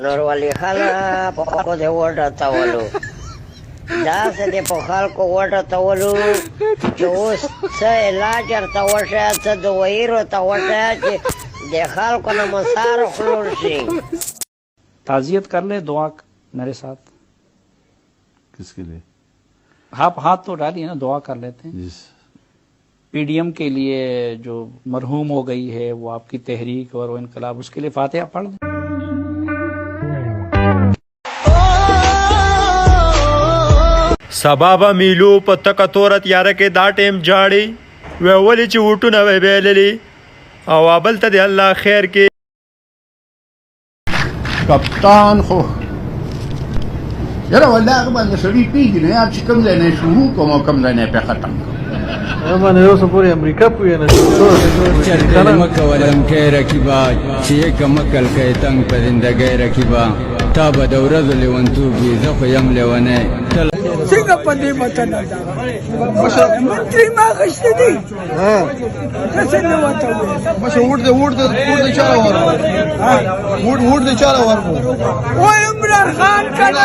نورولي خلا په دې وټه تاولو دا څه دې په خلکو وټه تاولو چې اوس څه علاج ورته وشه څه دوایي ورته وشه چې د خلکو نه مسار خلور شي. ताज़ियत कर ले दुआ मेरे साथ. किसके लिए? आप हाथ तो डालिए ना, दुआ कर लेते हैं. जिस पीडीएम के लिए जो मरहूम हो गई है वो आपकी तहरीक और वो इनकलाब, उसके लिए फातिहा पढ़ दें. سبابا میلو په تکه توره تیاره کې دا ټیم جاړي وولې چې وټونه وی بیللي او بل ته د الله خیر کې. کپتان خو یاره والله هغه باندې سړي پیژنې یار چې کوم ځای نه شروع کوم او کوم ځای نه پې ختم کوم. من یو څه پورې امریکا پوهې نه چرته مکه ولم کې رکیبا چې یک مکل کې تنگ پرندګي رکیبا تا به د ورځو لیونتوب وي زه خو یم لیونی څنګه په دې متن دا منتري ما غشته دي څه نه وته مشه وړ دې چاله ورو وړ دې چاله ورو و عمران خان کله